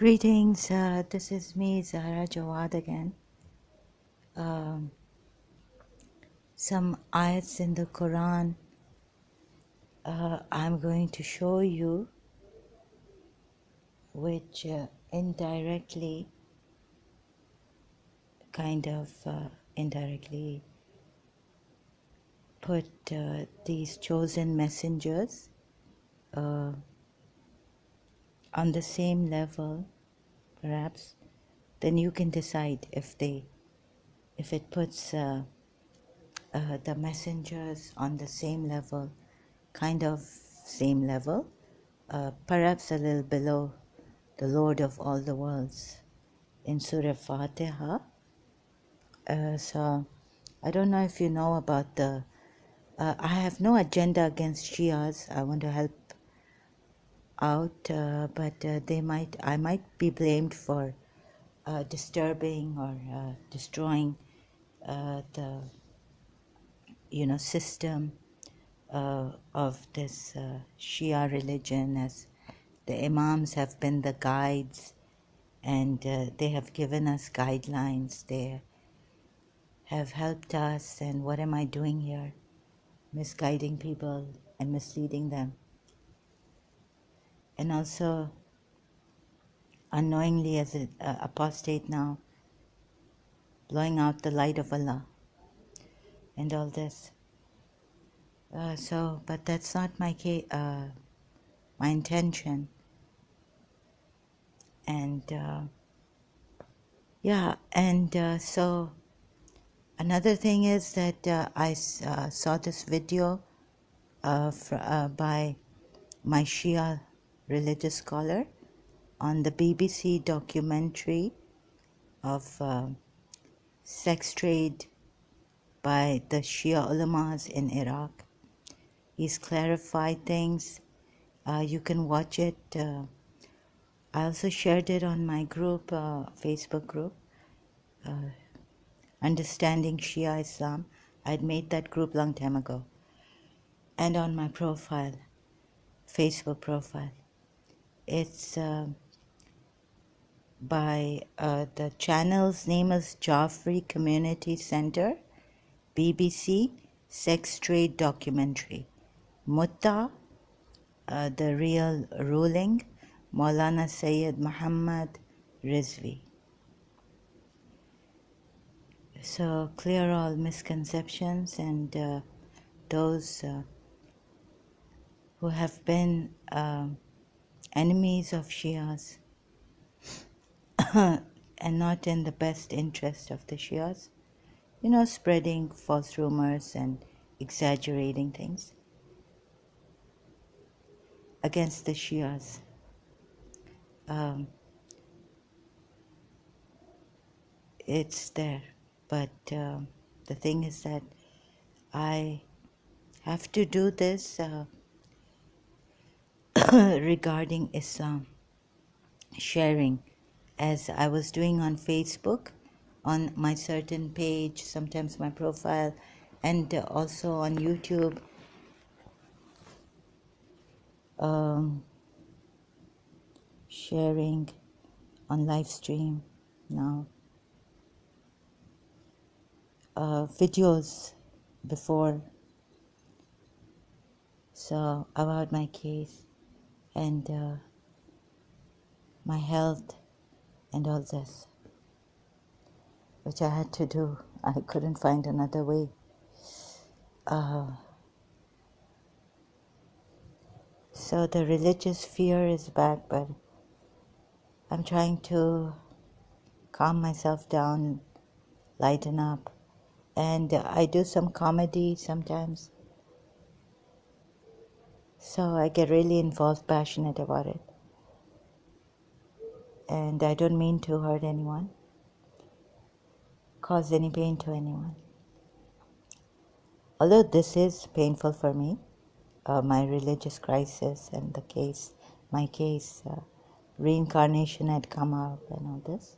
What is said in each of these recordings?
Greetings, this is me, Zahra Jawad again. Um, some ayats in the Quran I'm going to show you, which indirectly, indirectly put these chosen messengers uh, on the same level, perhaps. Then you can decide if it puts the messengers on the same level, same level, perhaps a little below the Lord of all the worlds in Surah Fatiha. So I don't know if you know about I have no agenda against Shias. I want to help out, but I might be blamed for disturbing or destroying the system of this Shia religion, as the Imams have been the guides, and they have given us guidelines. They have helped us, and what am I doing here? Misguiding people and misleading them. And also, unknowingly as an apostate now, blowing out the light of Allah and all this. But that's not my intention. And so another thing is that I saw this video by my Shia religious scholar on the BBC documentary of sex trade by the Shia ulamas in Iraq. He's clarified things. You can watch it. I also shared it on my group, Facebook group, Understanding Shia Islam. I'd made that group long time ago. And on my profile, Facebook profile. It's by the channel's name is Joffrey Community Center, BBC Sex Trade Documentary. Mutta, the Real Ruling, Maulana Sayyid Muhammad Rizvi. So clear all misconceptions and those who have been enemies of Shias and not in the best interest of the Shias, spreading false rumors and exaggerating things against the Shias. It's there, but the thing is that I have to do this regarding Islam, sharing, as I was doing on Facebook, on my certain page, sometimes my profile, and also on YouTube. Sharing on live stream now. Videos before, so about my case and my health and all this, which I had to do. I couldn't find another way. So the religious fear is back, but I'm trying to calm myself down, lighten up, and I do some comedy sometimes. So I get really involved, passionate about it. And I don't mean to hurt anyone, cause any pain to anyone. Although this is painful for me, my religious crisis and my case, reincarnation had come up and all this.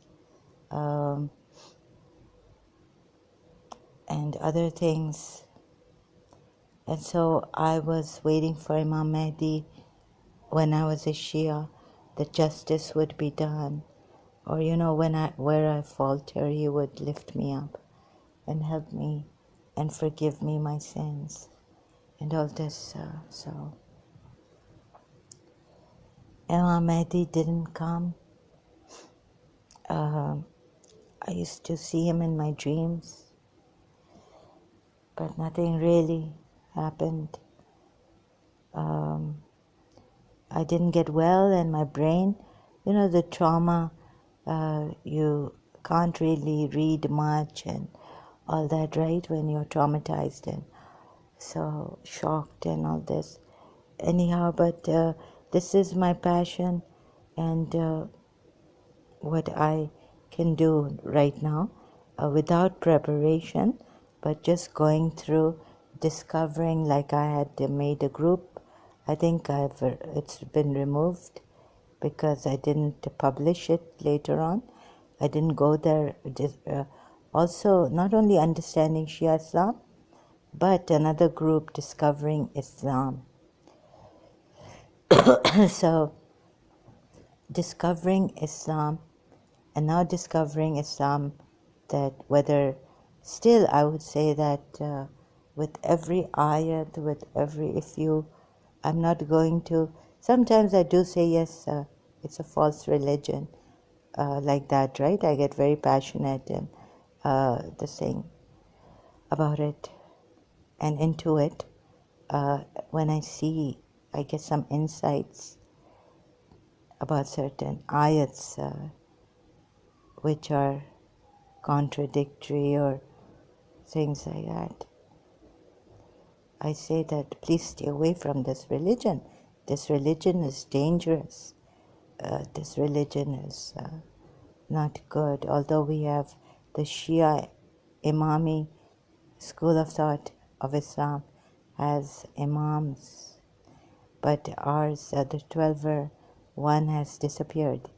And other things. And so I was waiting for Imam Mahdi when I was a Shia, that justice would be done, or where I falter, He would lift me up and help me and forgive me my sins and all this. So Imam Mahdi didn't come. I used to see him in my dreams, but nothing really happened. I didn't get well, and my brain, the trauma, you can't really read much and all that, right, when you're traumatized and so shocked and all this. Anyhow, but this is my passion and what I can do right now without preparation, but just going through discovering, like I had made a group. I think it's been removed because I didn't publish it later on. I didn't go there. Also, not only understanding Shia Islam, but another group, discovering Islam. So, discovering Islam, and now discovering Islam, that whether still I would say that with every ayat, I'm not going to, sometimes I do say yes, it's a false religion, like that, right? I get very passionate and the thing about it and into it. When I get some insights about certain ayats which are contradictory or things like that. I say that please stay away from this religion. This religion is dangerous. This religion is not good. Although we have the Shia Imami school of thought of Islam has imams, but ours, the 12er one, has disappeared.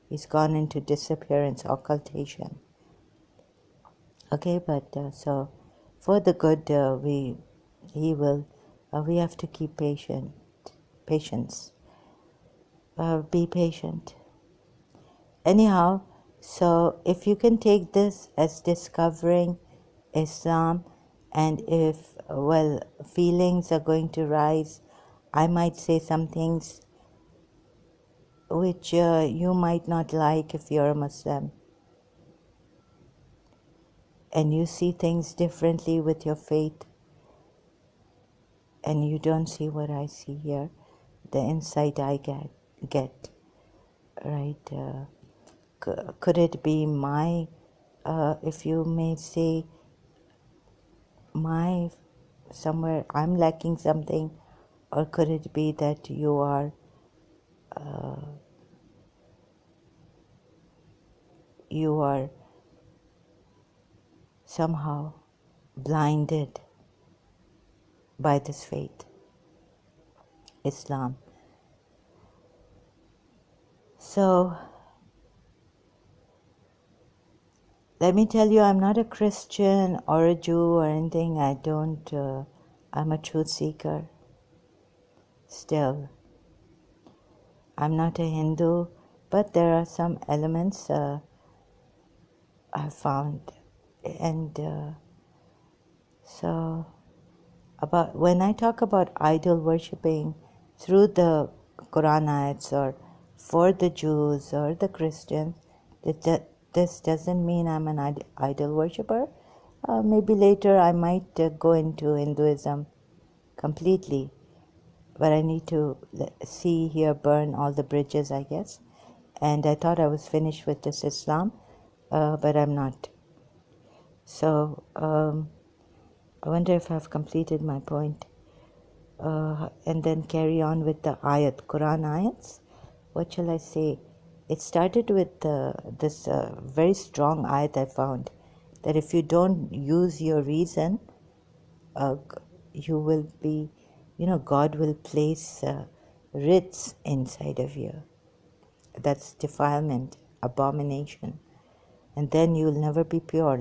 He's gone into disappearance, occultation. Okay, but so for the good, we have to keep patience. Be patient. Anyhow, so if you can take this as discovering Islam, and if, feelings are going to rise, I might say some things which you might not like if you're a Muslim, and you see things differently with your faith, and you don't see what I see here, the insight I get, right? Could it be my, if you may say, somewhere I'm lacking something, or could it be that you are somehow blinded by this faith, Islam? So let me tell you, I'm not a Christian or a Jew or anything. I'm a truth seeker still. I'm not a Hindu, but there are some elements I found. And so, when I talk about idol worshipping through the Quran ayats, or for the Jews or the Christians, this doesn't mean I'm an idol worshipper. Maybe later I might go into Hinduism completely, but I need to burn all the bridges, I guess. And I thought I was finished with this Islam, but I'm not. So I wonder if I've completed my point. And then carry on with the Quran ayats. What shall I say? It started with this very strong ayat I found, that if you don't use your reason, you will be, God will place writs inside of you. That's defilement, abomination. And then you'll never be pure,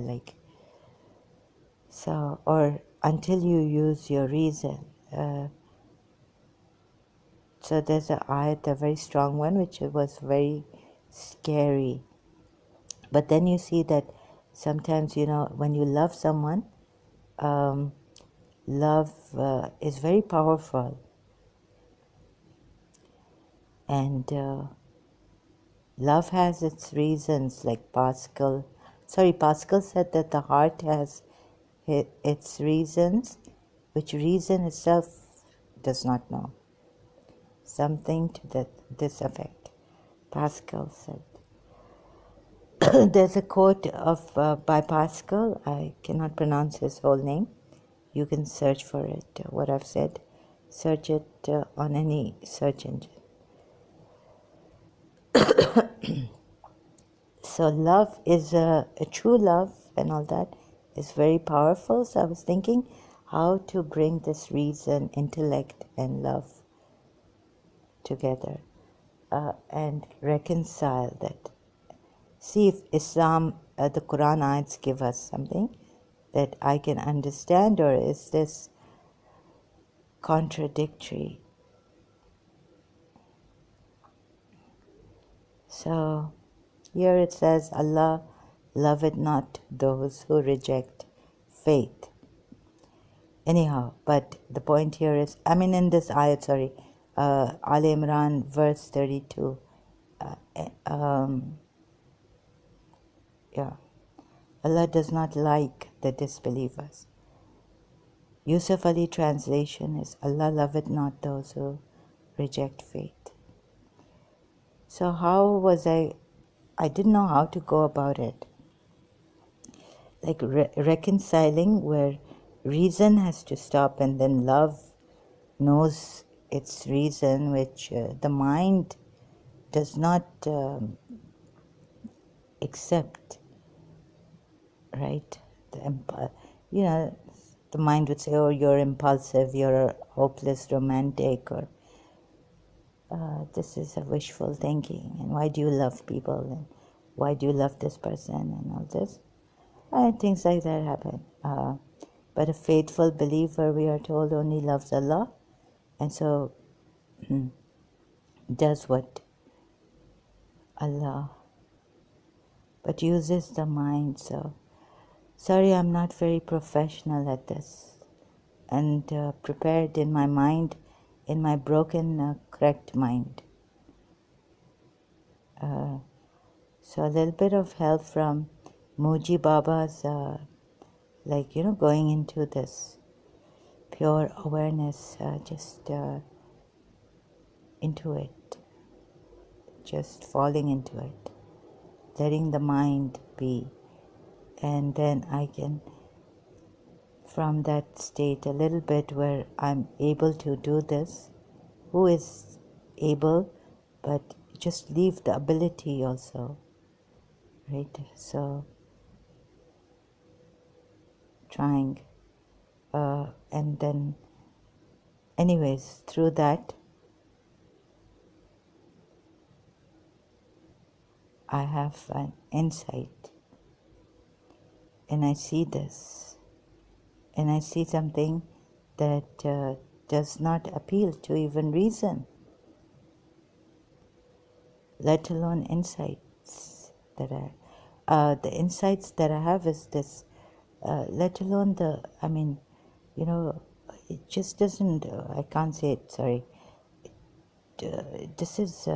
or until you use your reason So there's a ayat, a very strong one, which was very scary. But then you see that sometimes, when you love someone, love is very powerful. And love has its reasons, like Pascal said that the heart has its reasons, which reason itself does not know. Something to this effect, Pascal said. There's a quote by Pascal. I cannot pronounce his whole name. You can search for it, what I've said. Search it on any search engine. So love is a true love and all that is very powerful. So I was thinking how to bring this reason, intellect, and love together and reconcile that. See if Islam, the Quran ayats give us something that I can understand, or is this contradictory? So here it says, Allah loveth not those who reject faith. Anyhow, but the point here is, in this ayat, Al Imran, verse 32. Allah does not like the disbelievers. Yusuf Ali translation is, Allah loveth not those who reject faith. So how was I didn't know how to go about it. Like reconciling where reason has to stop and then love knows its reason, which the mind does not accept, right? The mind would say, oh, you're impulsive, you're a hopeless romantic, or this is a wishful thinking, and why do you love people, and why do you love this person, and all this. Things like that happen. But a faithful believer, we are told, only loves Allah, and so does what Allah, but uses the mind. So, sorry, I'm not very professional at this, and prepared in my mind, in my broken, correct mind. So a little bit of help from Muji Baba's, going into this pure awareness, just into it, just falling into it, letting the mind be. And then I can, from that state, a little bit where I'm able to do this, who is able, but just leave the ability also, right? So, trying, and then, anyways, through that, I have an insight, and I see this, and I see something that does not appeal to even reason, let alone insights that the insights that I have is this, let alone it just doesn't, I can't say it, sorry. This is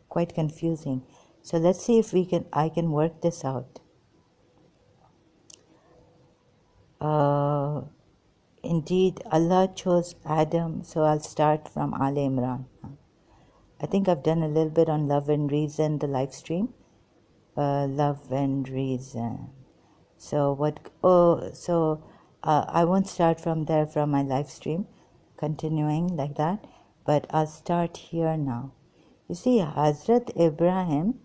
quite confusing. So let's see if I can work this out. Indeed, Allah chose Adam, so I'll start from Al Imran. I think I've done a little bit on love and reason, the live stream. Love and reason. So I won't start from there from my live stream, continuing like that, but I'll start here now. You see, Hazrat Ibrahim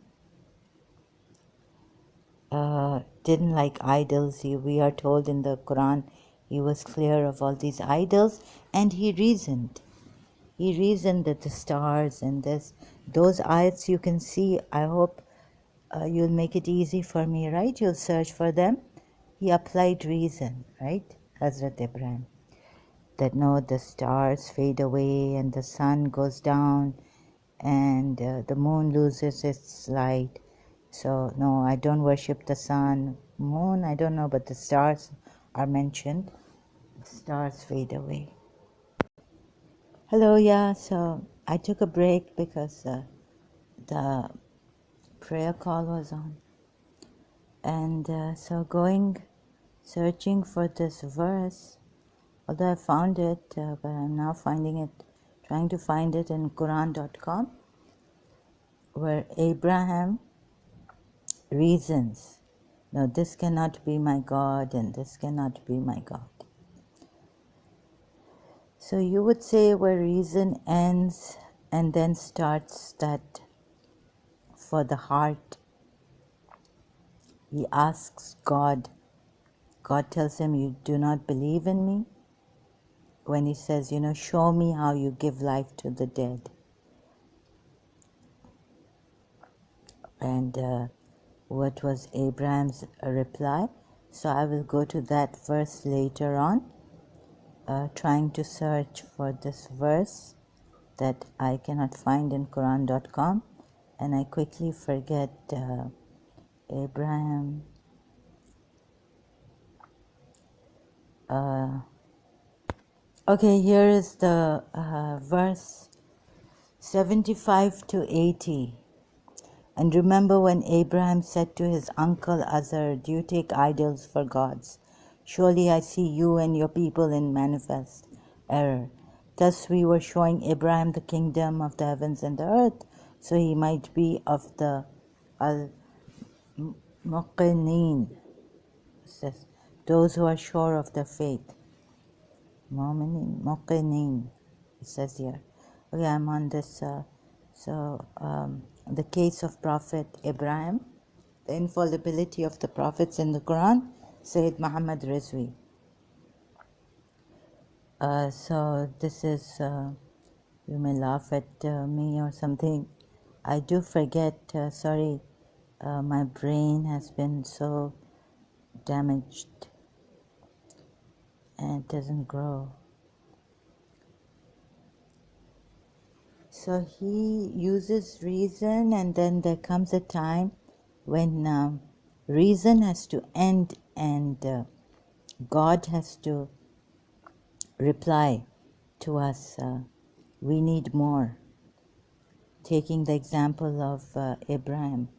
didn't like idols. We are told in the Quran he was clear of all these idols, and he reasoned. He reasoned that the stars and those ayats you can see. I hope you'll make it easy for me, right? You'll search for them. He applied reason, right? Hazrat Ibrahim. that no, the stars fade away and the sun goes down and the moon loses its light. So no, I don't worship the sun. Moon, I don't know, but the stars are mentioned. The stars fade away. Hello, yeah, so I took a break because the prayer call was on. And so searching for this verse, although I found it, but I'm now trying to find it in Quran.com, where Abraham reasons, no, this cannot be my God and this cannot be my God. So you would say where reason ends and then starts that for the heart, he asks God. God tells him, you do not believe in me? When he says, show me how you give life to the dead. And what was Abraham's reply? So I will go to that verse later on, trying to search for this verse that I cannot find in Quran.com, and I quickly forget Abraham. Okay, here is the verse 75 to 80. And remember when Abraham said to his uncle Azar, do you take idols for gods? Surely I see you and your people in manifest error. Thus we were showing Abraham the kingdom of the heavens and the earth, so he might be of the al-muqinin, those who are sure of their faith. Mu'minin, muqinin, it says here. Okay, I'm on this. The case of Prophet Ibrahim, the infallibility of the prophets in the Quran, Sayyid Muhammad Rizvi. So this is, you may laugh at me or something. I do forget, sorry, my brain has been so damaged and it doesn't grow. So he uses reason, and then there comes a time when reason has to end and God has to reply to us. We need more. Taking the example of Ibrahim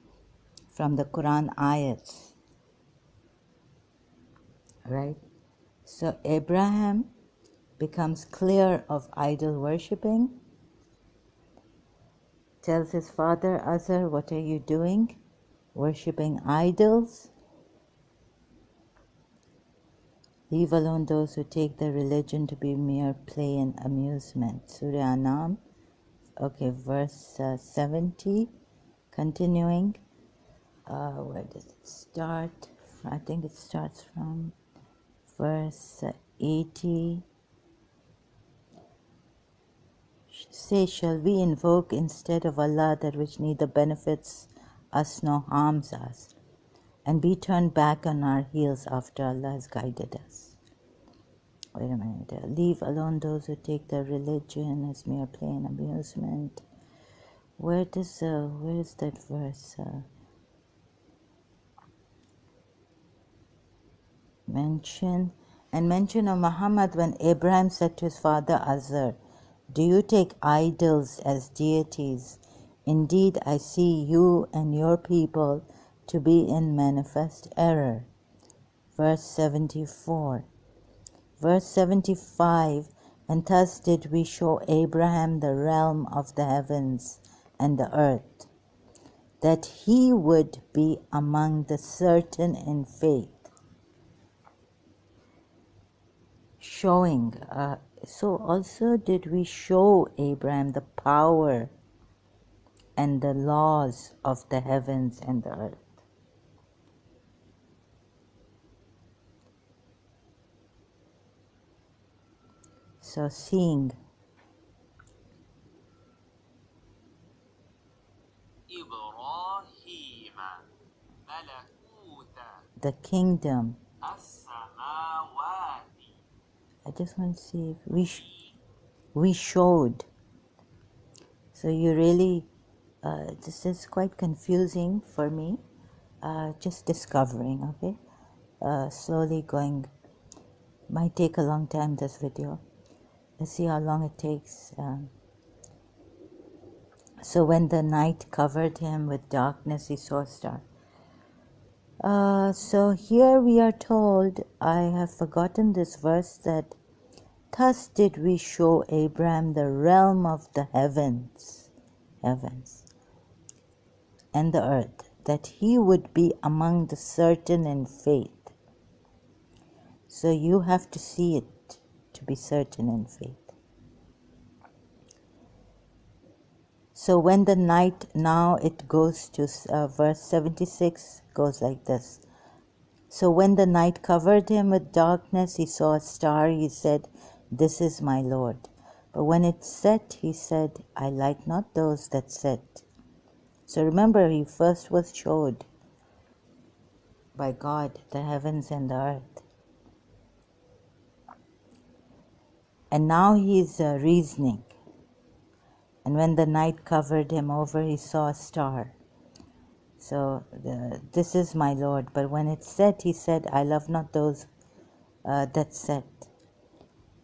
from the Quran ayats, right? So Abraham becomes clear of idol worshipping, tells his father Azar, what are you doing? Worshipping idols. Leave alone those who take their religion to be mere play and amusement. Surah Anam, okay, verse 70, continuing. Where does it start? I think it starts from verse 80. Say, shall we invoke instead of Allah that which neither benefits us nor harms us, and be turned back on our heels after Allah has guided us? Wait a minute. Leave alone those who take their religion as mere play and amusement. Where is that verse mention? And mention of Muhammad when Abraham said to his father Azar, do you take idols as deities? Indeed, I see you and your people to be in manifest error. Verse 74. Verse 75, and thus did we show Abraham the realm of the heavens and the earth, that he would be among the certain in faith. Showing, so also did we show Abraham the power and the laws of the heavens and the earth. So seeing Ibrahim malakuta the kingdom as-samawati I just want to see if we showed. So you really, this is quite confusing for me. Just discovering, okay? Slowly going, might take a long time, this video. Let's see how long it takes. So when the night covered him with darkness, he saw a star. So here we are told, I have forgotten this verse, that thus did we show Abraham the realm of the heavens, and the earth, that he would be among the certain in faith. So you have to see it to be certain in faith. So when the night, now it goes to verse 76, goes like this. So when the night covered him with darkness, he saw a star. He said, "This is my Lord." But when it set, he said, "I like not those that set." So remember, he first was showed by God the heavens and the earth. And now he is reasoning. And when the night covered him over, he saw a star. So this is my Lord. But when it set, he said, "I love not those that set."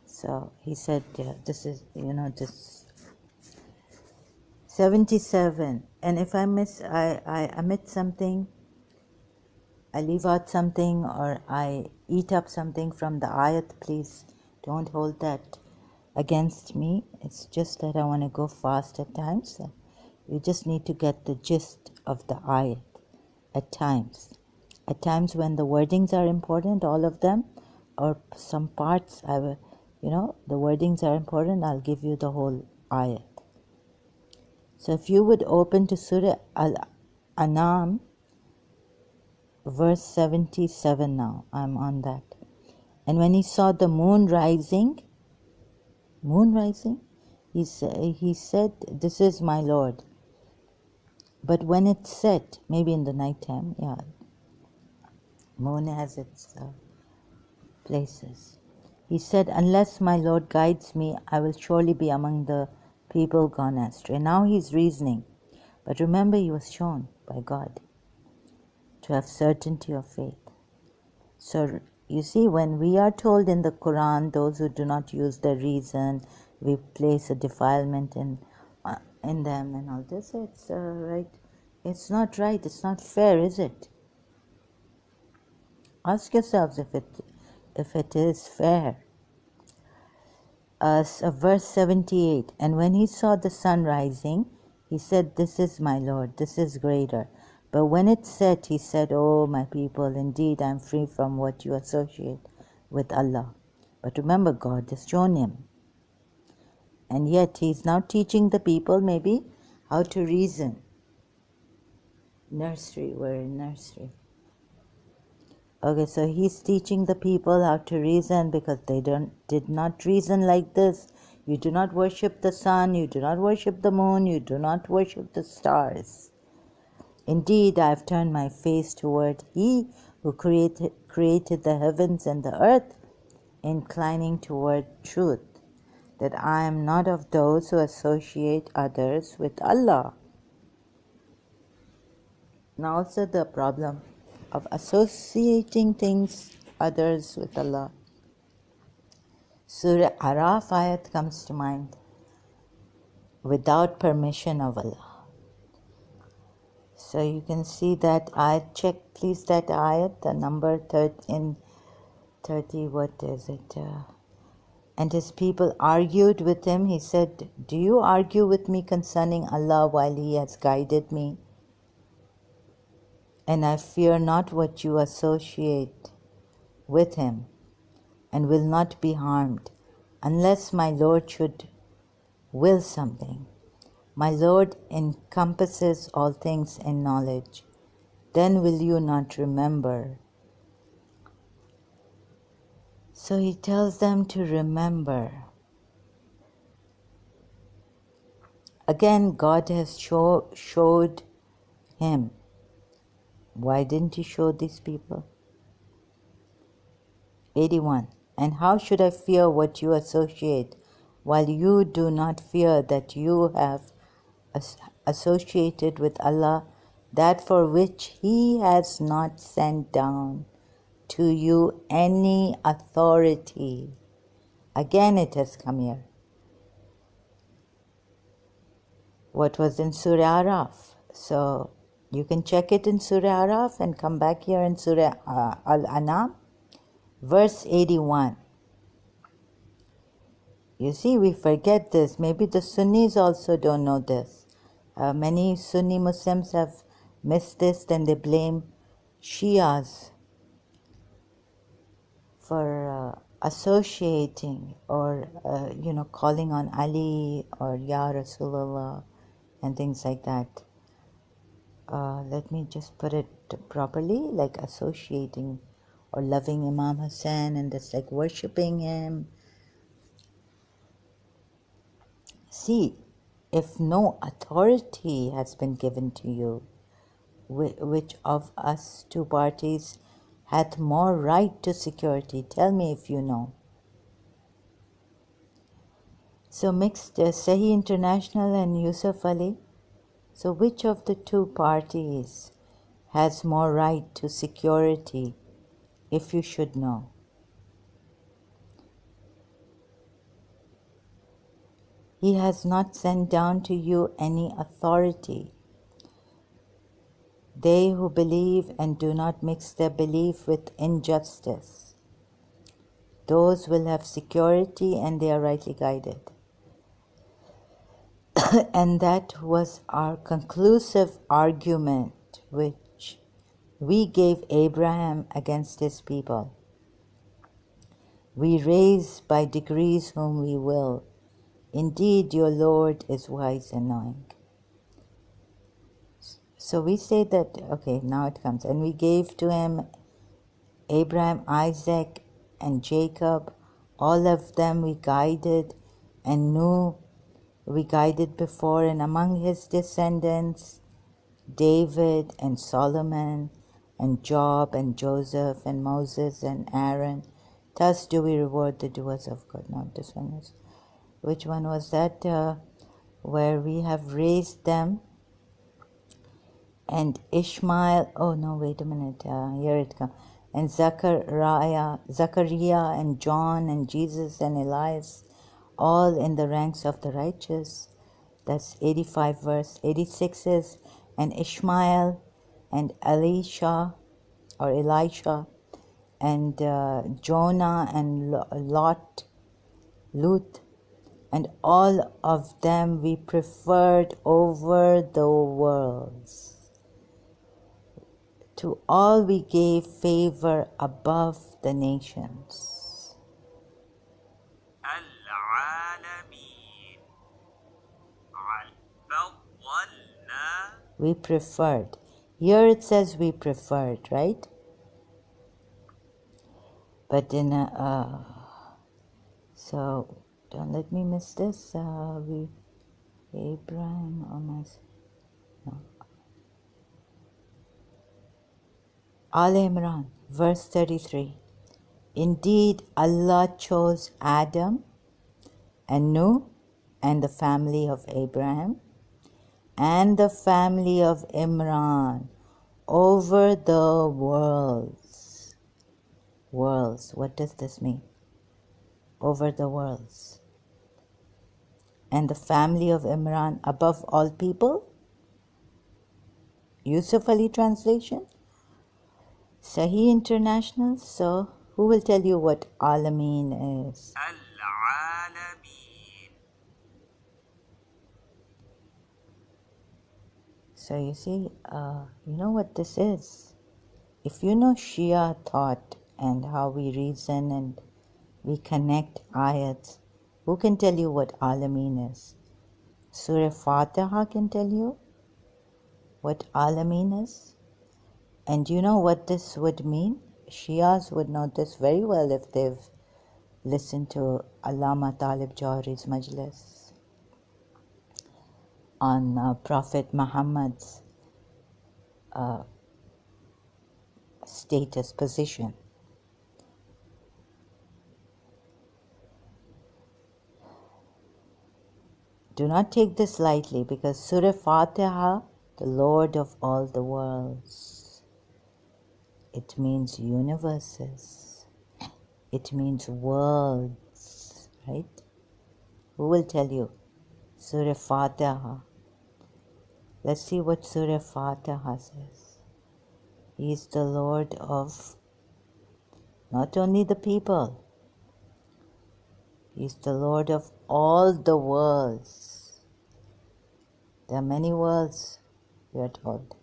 So he said, this is, this 77. And if I omit something, I leave out something, or I eat up something from the ayat, please don't hold that against me. It's just that I want to go fast at times. You just need to get the gist of the ayat at times. At times when the wordings are important, all of them, or some parts, the wordings are important, I'll give you the whole ayat. So if you would open to Surah Al-An'am, verse 77 now, I'm on that. And when he saw the moon rising, he said, "This is my Lord." But when it set, maybe in the night time, moon has its places. He said, "Unless my Lord guides me, I will surely be among the people gone astray." Now he's reasoning. But remember, he was shown by God to have certainty of faith. So you see, when we are told in the Quran, those who do not use their reason, we place a defilement in them and all this, it's right. It's not right. It's not fair, is it? Ask yourselves if it is fair. Verse 78, and when he saw the sun rising, he said, "This is my Lord, this is greater." But when it set, he said, "Oh, my people, indeed I am free from what you associate with Allah." But remember, God has shown him. And yet he is now teaching the people maybe how to reason. Nursery, we're in nursery. Okay, so he's teaching the people how to reason, because they did not reason like this. You do not worship the sun, you do not worship the moon, you do not worship the stars. Indeed, I have turned my face toward He who created the heavens and the earth, inclining toward truth, that I am not of those who associate others with Allah. Now also the problem of associating others with Allah. Surah Araf ayat comes to mind. Without permission of Allah. So you can see that ayat. Check please that ayat, the number 30, what is it? And his people argued with him. He said, "Do you argue with me concerning Allah while He has guided me? And I fear not what you associate with Him, and will not be harmed, unless my Lord should will something. My Lord encompasses all things in knowledge. Then will you not remember?" So he tells them to remember. Again, God has showed him. Why didn't he show these people? 81. And how should I fear what you associate, while you do not fear that you have associated with Allah that for which He has not sent down to you any authority. Again it has come here. What was in Surah Araf. So you can check it in Surah Araf and come back here in Surah Al-An'am, verse 81. You see, we forget this. Maybe the Sunnis also don't know this. Many Sunni Muslims have missed this, then they blame Shias for associating or, calling on Ali or Ya Rasulullah and things like that. Let me just put it properly, like associating or loving Imam Hussein and that's like worshipping him. See, if no authority has been given to you, which of us two parties hath more right to security? Tell me if you know. So mixed Sahih International and Yusuf Ali. So which of the two parties has more right to security, if you should know? He has not sent down to you any authority. They who believe and do not mix their belief with injustice, those will have security and they are rightly guided. And that was our conclusive argument which we gave Abraham against his people. We raise by degrees whom we will. Indeed, your Lord is wise and knowing. So we say that, okay, now it comes. And we gave to him Abraham, Isaac, and Jacob. All of them we guided and knew we guided before, and among his descendants, David and Solomon and Job and Joseph and Moses and Aaron. Thus do we reward the doers of good. No, this one was, which one was that? Where we have raised them, and Ishmael, oh no, wait a minute, here it comes, and Zachariah and John and Jesus and Elias, all in the ranks of the righteous. That's 85 verse. 86 is, and Ishmael and Elisha, and Jonah and Lut, and all of them we preferred over the worlds. To all we gave favor above the nations. We preferred. Here it says we preferred, right? But in so don't let me miss this. Ibrahim or no. Al Imran, verse 33. Indeed, Allah chose Adam and Nuh and the family of Abraham and the family of Imran over the worlds. Worlds, what does this mean? Over the worlds. And the family of Imran above all people? Yusuf Ali translation? Sahih International. So, who will tell you what Alameen is? Al-Alameen. So you see, you know what this is? If you know Shia thought and how we reason and we connect ayats, who can tell you what Alameen is? Surah Fatiha can tell you what Alameen is? And you know what this would mean? Shias would know this very well if they've listened to Allama Talib Jawhari's majlis on Prophet Muhammad's status, position. do not take this lightly, because Surah Fatiha, the Lord of all the worlds, it means universes. It means worlds, right? Who will tell you? Surah Fatiha. Let's see what Surah Fatiha says. He is the Lord of not only the people, He is the Lord of all the worlds. There are many worlds, we are told.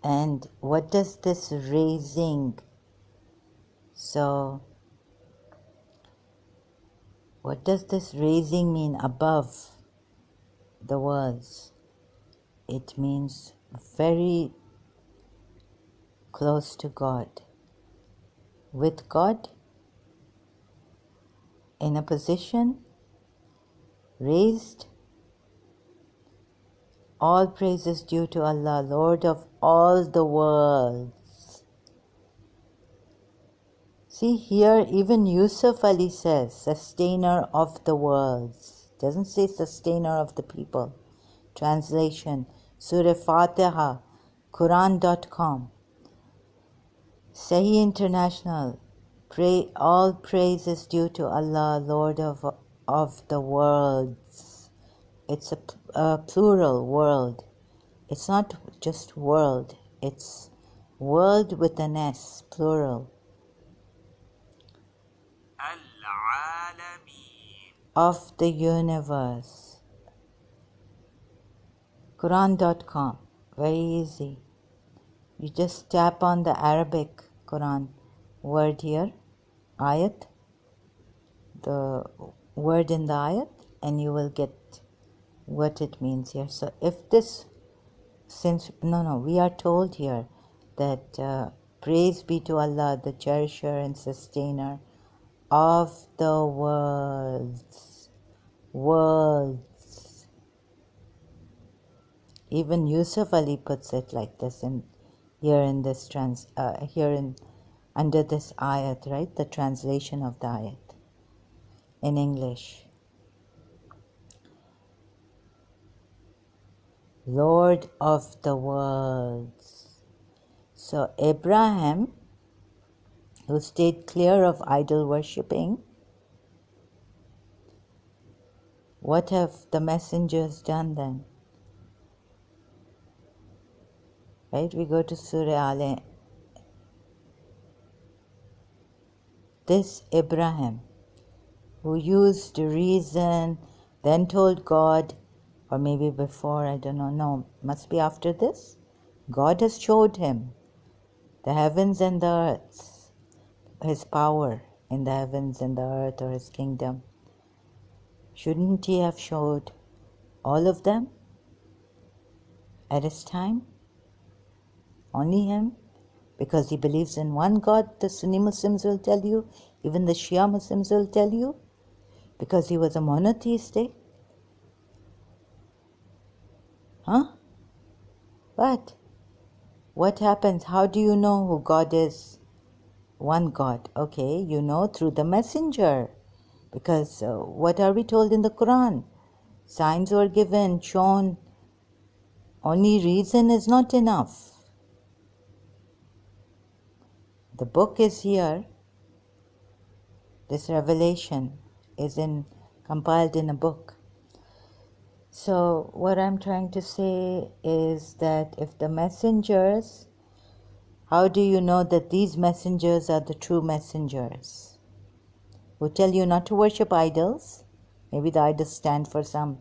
And what does this raising, so what does this raising mean above the worlds? It means very close to God, with God, in a position, raised. All praise is due to Allah, Lord of all the worlds. See here, even Yusuf Ali says, sustainer of the worlds. Doesn't say sustainer of the people. Translation, Surah Fatiha, Quran.com. Sahih International, all praise is due to Allah, Lord of the worlds. It's a plural world. It's not just world, it's world with an S, plural. Of the universe. Quran.com, very easy. You just tap on the Arabic Quran word here, ayat, the word in the ayat, and you will get what it means here. So if this, we are told here that praise be to Allah, the cherisher and sustainer of the worlds. Even Yusuf Ali puts it like this under this ayat, right? The translation of the ayat in English. Lord of the worlds. So Ibrahim, who stayed clear of idol worshipping, what have the messengers done then? Right, we go to Surah Al. This Ibrahim, who used reason, then told God, or maybe before, I don't know, no, must be after this. God has showed him the heavens and the earth, his power in the heavens and the earth, or his kingdom. Shouldn't he have showed all of them at his time? Only him? Because he believes in one God, the Sunni Muslims will tell you, even the Shia Muslims will tell you, because he was a monotheistic. Huh? What happens? How do you know who God is? One God. Okay, you know through the messenger. Because what are we told in the Quran? Signs were given, shown. Only reason is not enough. The book is here. This revelation is compiled in a book. So what I'm trying to say is that if the messengers, how do you know that these messengers are the true messengers? Who tell you not to worship idols? Maybe the idols stand for some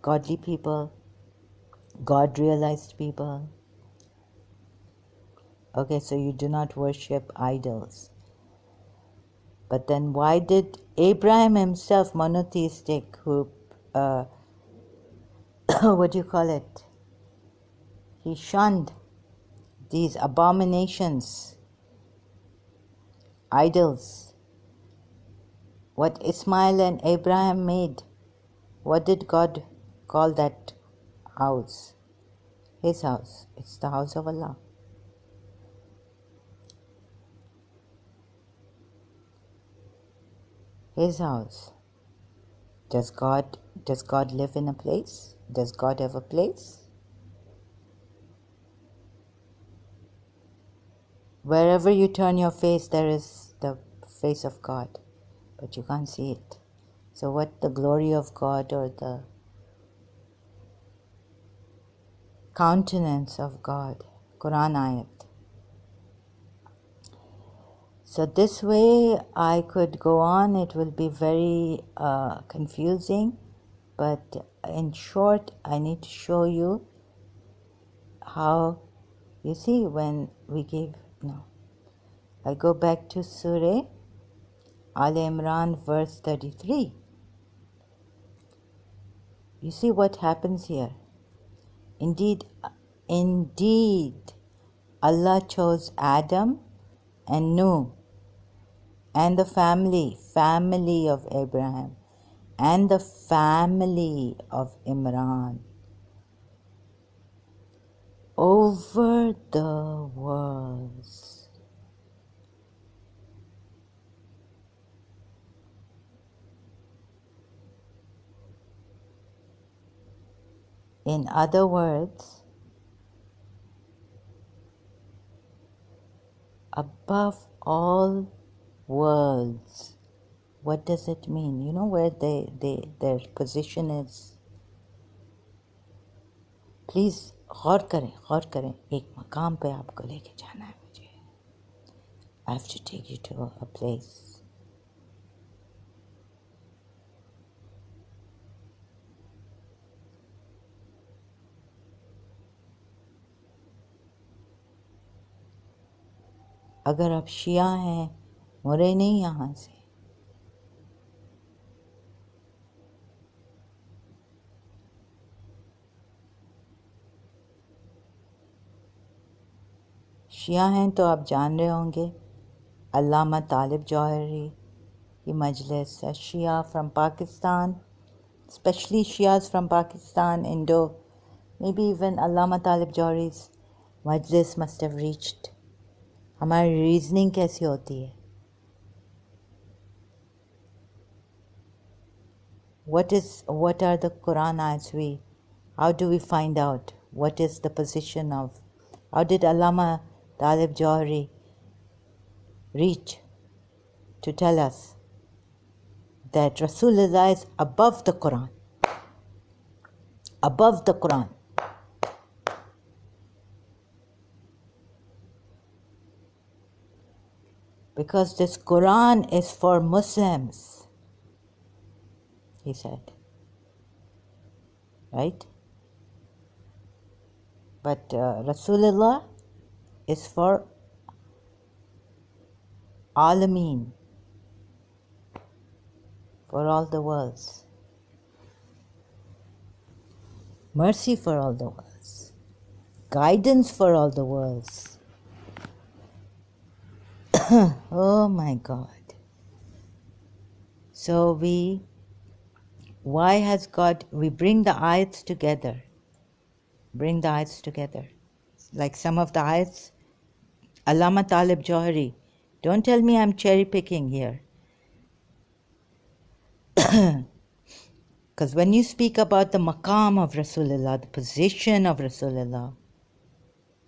godly people, God-realized people. Okay, so you do not worship idols. But then why did Abraham himself, monotheistic, who, what do you call it? He shunned these abominations, idols. What Ismail and Abraham made, what did God call that house? His house. It's the house of Allah. His house. Does God live in a place? Does God have a place? Wherever you turn your face, there is the face of God, but you can't see it. So what the glory of God or the countenance of God, Quran ayat. So this way I could go on, it will be very confusing, but in short I need to show you how, you see, when we give, no, I go back to Surah Al Imran verse 33. You see what happens here. Indeed, Allah chose Adam and Nuh and the family of Abraham and the family of Imran over the worlds. In other words, above all worlds. What does it mean? You know where their position is? Please गौर करें एक मकाम पे आपको लेके जाना है मुझे. I have to take you to a place. अगर आप शिया हैं, मुरे नहीं यहाँ से. शिया हैं तो आप जान रहे होंगे अल्लामा तालिब जौहरी की मजलिस, Shia from Pakistan, especially Shias from Pakistan, Indo, maybe even Allama Talib Jawhari's majlis must have reached. हमारी रीजनिंग कैसी होती है? What are the Quran ayats? How do we find out what is the position of? How did Allama Talib Jawhari reach to tell us that Rasulullah is above the Quran? Above the Quran. Because this Quran is for Muslims, he said. Right? But Rasulullah is for Alameen, for all the worlds. Mercy for all the worlds. Guidance for all the worlds. Oh my God. So we bring the ayats together. Bring the ayats together. Like some of the ayats, Allama Talib Jawhari. Don't tell me I'm cherry picking here. Because when you speak about the maqam of Rasulullah, the position of Rasulullah,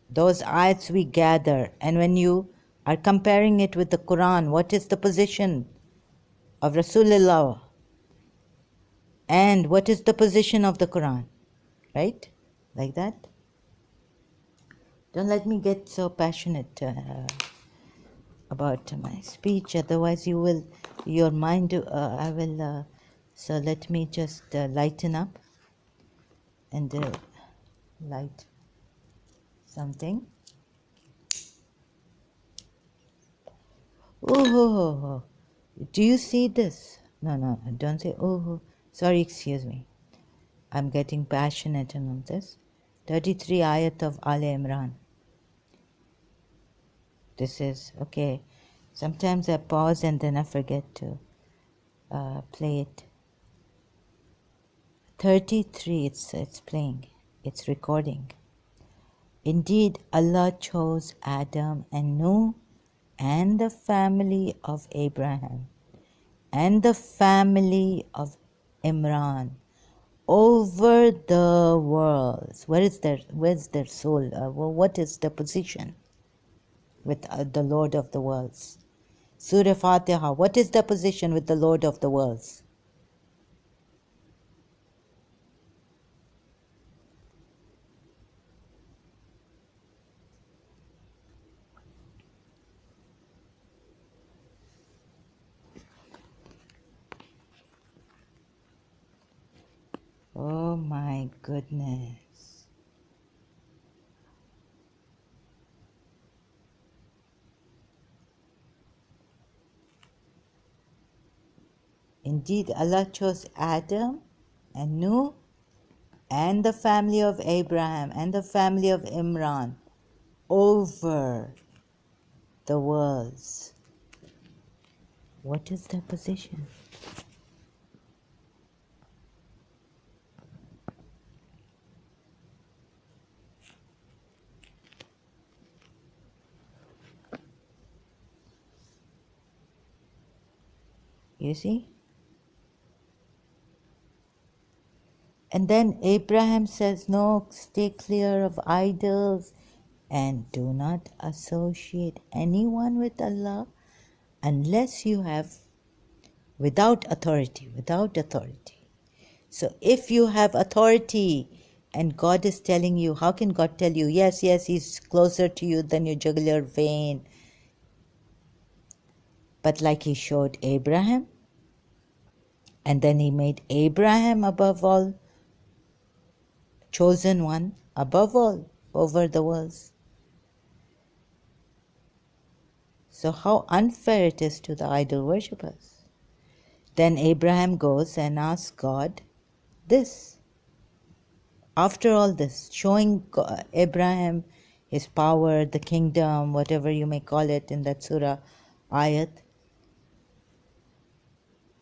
those ayats we gather, and when you are comparing it with the Quran, what is the position of Rasulullah? And what is the position of the Quran? Right? Like that? Don't let me get so passionate about my speech, otherwise your mind, so let me just lighten up and light something. Oh, do you see this? No, don't say, oh, sorry, excuse me. I'm getting passionate on this. 33 ayat of Al Imran. This is, okay. Sometimes I pause and then I forget to play it. 33, it's playing. It's recording. Indeed, Allah chose Adam and Nuh and the family of Abraham and the family of Imran over the worlds. Where's their soul? What is the position with the Lord of the worlds? Surah Fatiha, what is the position with the Lord of the worlds? Oh my goodness. Indeed, Allah chose Adam and Nuh and the family of Abraham and the family of Imran over the worlds. What is their position? You see? And then Abraham says, no, stay clear of idols and do not associate anyone with Allah unless you have without authority. So if you have authority and God is telling you, how can God tell you, yes, He's closer to you than your jugular vein? But like He showed Abraham, and then He made Abraham above all, chosen one, above all, over the worlds. So how unfair it is to the idol worshippers. Then Abraham goes and asks God this. After all this, showing Abraham his power, the kingdom, whatever you may call it in that surah ayat,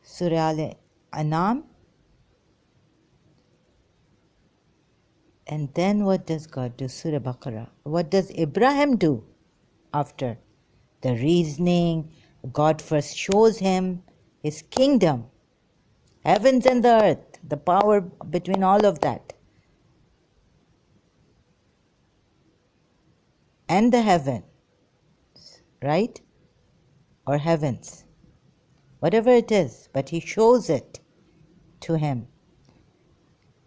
Surah Al-An'am. And then what does God do? Surah Baqarah. What does Ibrahim do after? The reasoning. God first shows him his kingdom, heavens and the earth, the power between all of that. And the heaven, right? Or heavens. Whatever it is, but he shows it to him.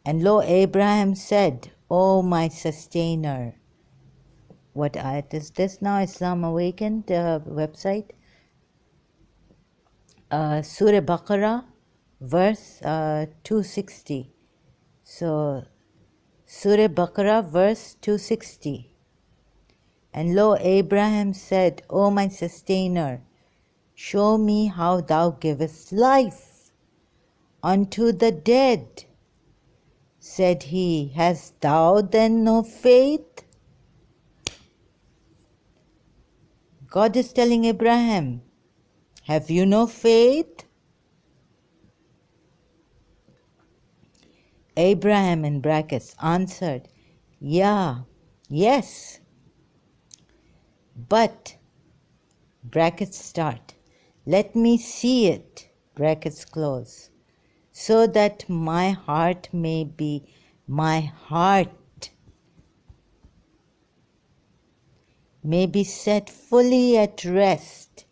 And lo, Abraham said, O my sustainer. What ayat is this now? Islam Awakened website. Surah Baqarah, verse 260. So, Surah Baqarah, verse 260. And lo, Abraham said, O my sustainer, show me how thou givest life unto the dead. Said he, hast thou then no faith? God is telling Abraham, have you no faith? Abraham in brackets answered, yeah, yes, but, brackets start, let me see it, brackets close, so that my heart may be set fully at rest.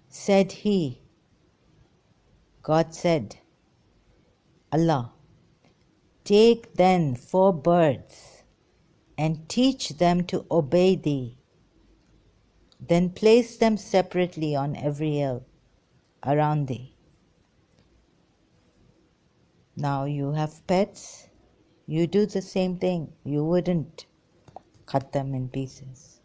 Said he, God said, Allah, take then 4 birds and teach them to obey thee. Then place them separately on every hill around thee. Now you have pets, you do the same thing. You wouldn't cut them in pieces.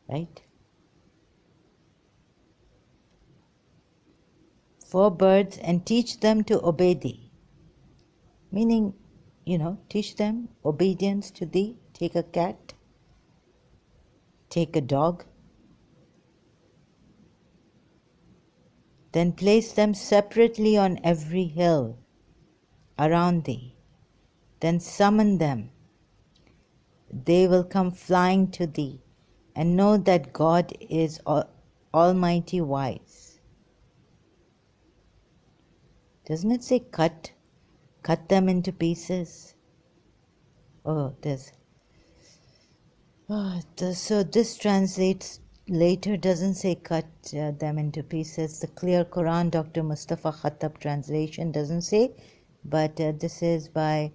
Right? 4 birds and teach them to obey thee. Meaning, teach them obedience to thee. Take a cat, take a dog. Then place them separately on every hill around thee. Then summon them. They will come flying to thee, and know that God is almighty wise. Doesn't it say cut them into pieces? Oh, there's so this translates later, doesn't say cut them into pieces. The clear Quran, Dr. Mustafa Khattab translation doesn't say, but this is by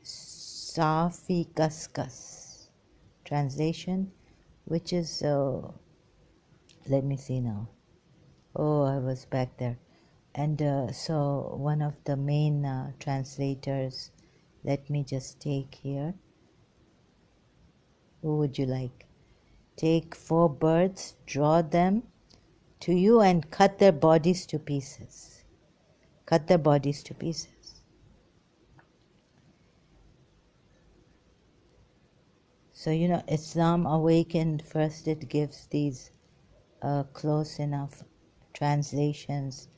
Safi Kaskas translation, which is, let me see now. Oh, I was back there. And so one of the main translators, let me just take here. Who would you like? Take 4 birds, draw them to you, and cut their bodies to pieces. Cut their bodies to pieces. So, Islam awakened. First it gives these close enough translations,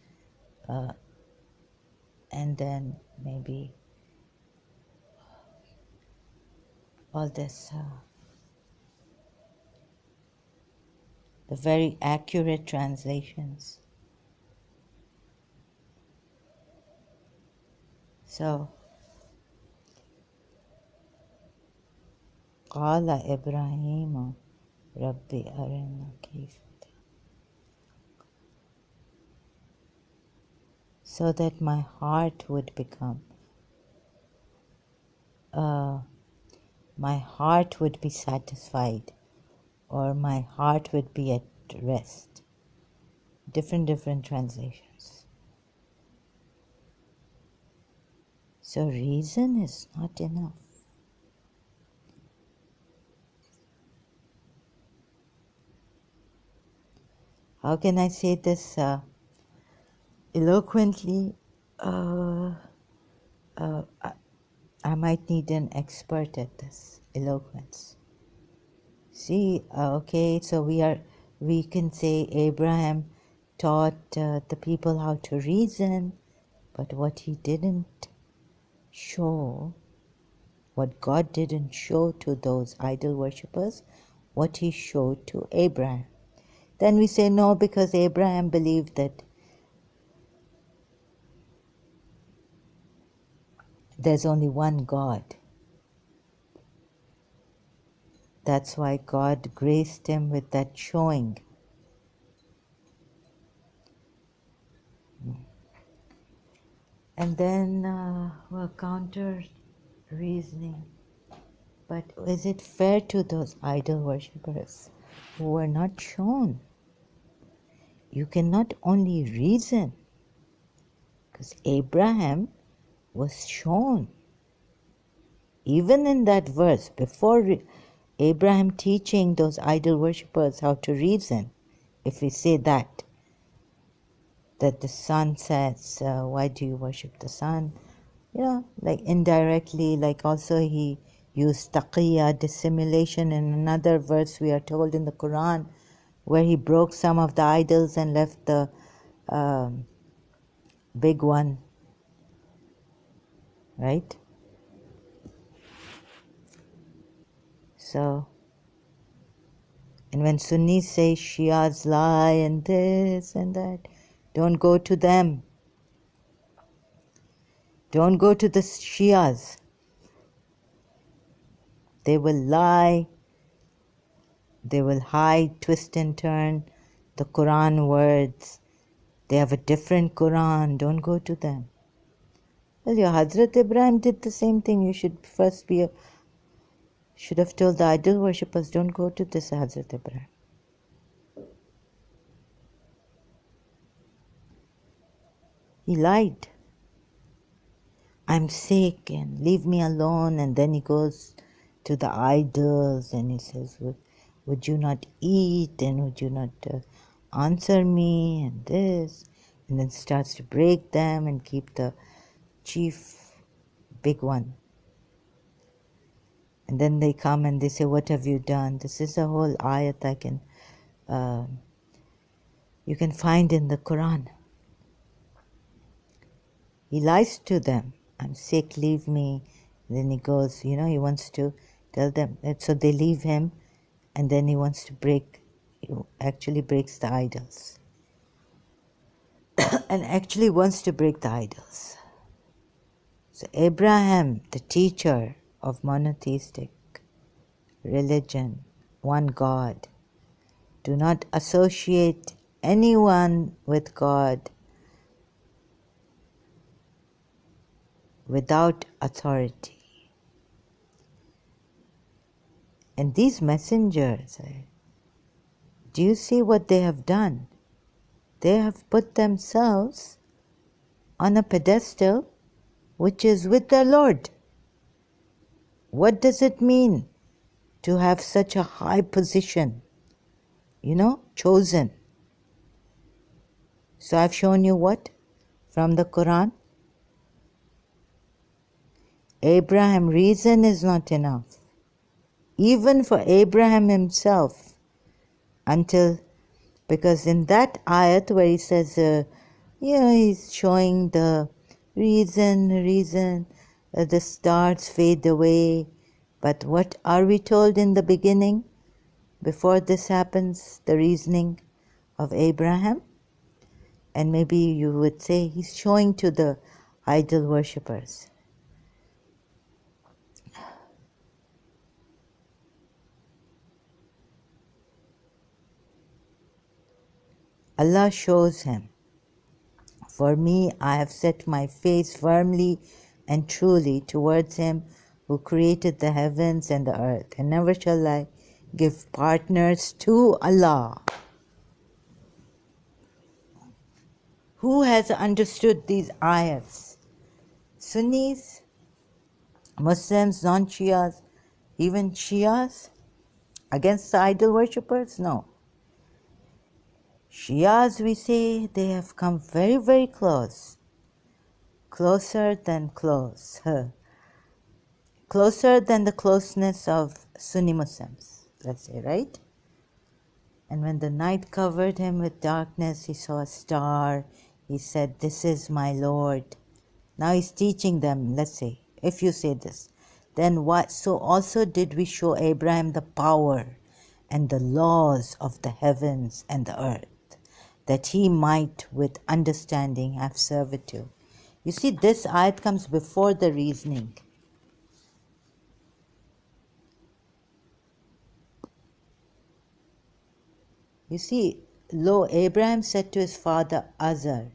and then maybe all this, the very accurate translations. So, قال إبراهيم ربي أرنا كيف, so that my heart would become, my heart would be satisfied, or my heart would be at rest. Different translations. So reason is not enough. How can I say this eloquently? I might need an expert at this eloquence. See, okay, so we can say Abraham taught the people how to reason, but what he didn't show, what God didn't show to those idol worshippers, what he showed to Abraham. Then we say no, because Abraham believed that there's only one God. That's why God graced him with that showing. And then we'll counter reasoning. But is it fair to those idol worshippers who were not shown? You cannot only reason, because Abraham was shown. Even in that verse, before Abraham teaching those idol worshippers how to reason, if we say that the sun says, why do you worship the sun? Like indirectly, like also he used taqiyya, dissimulation, in another verse we are told in the Quran, where he broke some of the idols and left the big one, right? So, and when Sunnis say Shias lie and this and that, don't go to them. Don't go to the Shias. They will lie, they will hide, twist and turn the Quran words. They have a different Quran. Don't go to them. Well, your Hazrat Ibrahim did the same thing. You should first should have told the idol worshippers, don't go to this Hazrat Ibrahim. He lied. I'm sick and leave me alone. And then he goes to the idols and he says, would you not eat, and would you not answer me, and this, and then starts to break them and keep the chief big one. And then they come and they say, what have you done? This is a whole ayat I can you can find in the Quran. He lies to them. I'm sick, leave me. Then he goes, he wants to tell them. So they leave him, and then he wants to he actually breaks the idols. And actually wants to break the idols. So Abraham, the teacher of monotheistic religion, one God, do not associate anyone with God without authority. And these messengers, do you see what they have done? They have put themselves on a pedestal which is with their Lord. What does it mean to have such a high position? Chosen. So I've shown you what? From the Quran. Abraham, reason is not enough. Even for Abraham himself, because in that ayat where he says, he's showing the reason, the stars fade away. But what are we told in the beginning, before this happens, the reasoning of Abraham? And maybe you would say he's showing to the idol worshippers. Allah shows him, for me I have set my face firmly and truly towards him who created the heavens and the earth, and never shall I give partners to Allah. Who has understood these ayats? Sunnis, Muslims, non-Shias, even Shias against the idol worshippers? No. Shias, we say, they have come very, very close. Closer than close. Closer than the closeness of Sunni Muslims, let's say, right? And when the night covered him with darkness, he saw a star. He said, "This is my Lord." Now he's teaching them, let's say, if you say this, then what? So also did we show Abraham the power and the laws of the heavens and the earth, that he might with understanding have servitude. You see, this ayat comes before the reasoning. You see, lo, Abraham said to his father Azar,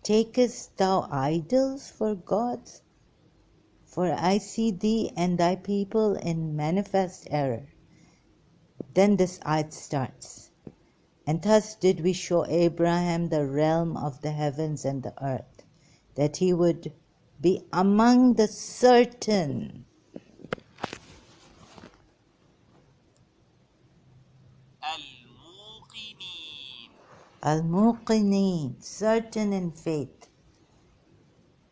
"Takest thou idols for gods? For I see thee and thy people in manifest error." Then this ayat starts. And thus did we show Abraham the realm of the heavens and the earth, that he would be among the certain. Al-Muqineen, certain in faith.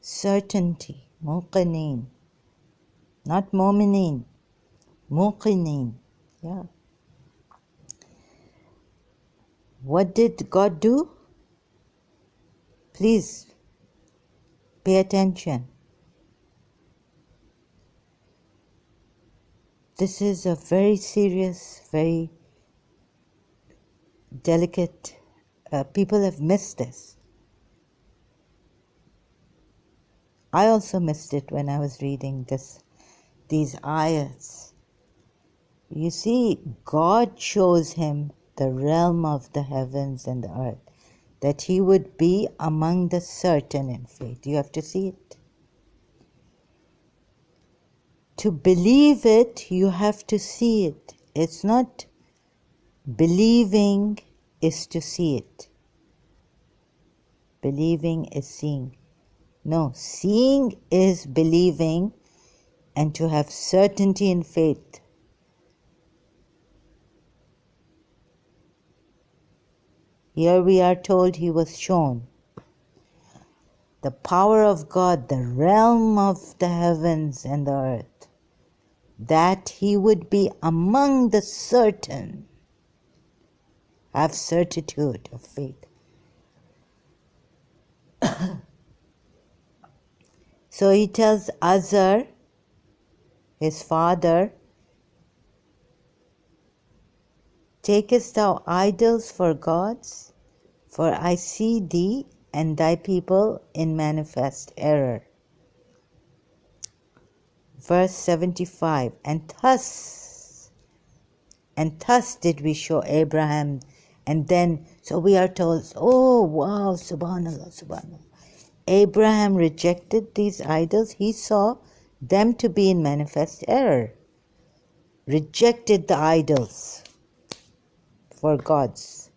Certainty, Muqineen. Not Mu'mineen, Muqineen. Yeah. What did God do? Please pay attention. This is a very serious, very delicate. People have missed this. I also missed it when I was reading these ayats. You see, God shows him the realm of the heavens and the earth, that he would be among the certain in faith. You have to see it. To believe it, you have to see it. It's not believing is to see it. Believing is seeing. No, seeing is believing, and to have certainty in faith. Here we are told he was shown the power of God, the realm of the heavens and the earth, that he would be among the certain. have certitude of faith. So he tells Azar, his father, takest thou idols for gods? For I see thee and thy people in manifest error. Verse 75, and thus did we show Abraham. And then, so we are told, oh wow, subhanallah, subhanallah. Abraham rejected these idols. He saw them to be in manifest error. Rejected the idols for gods,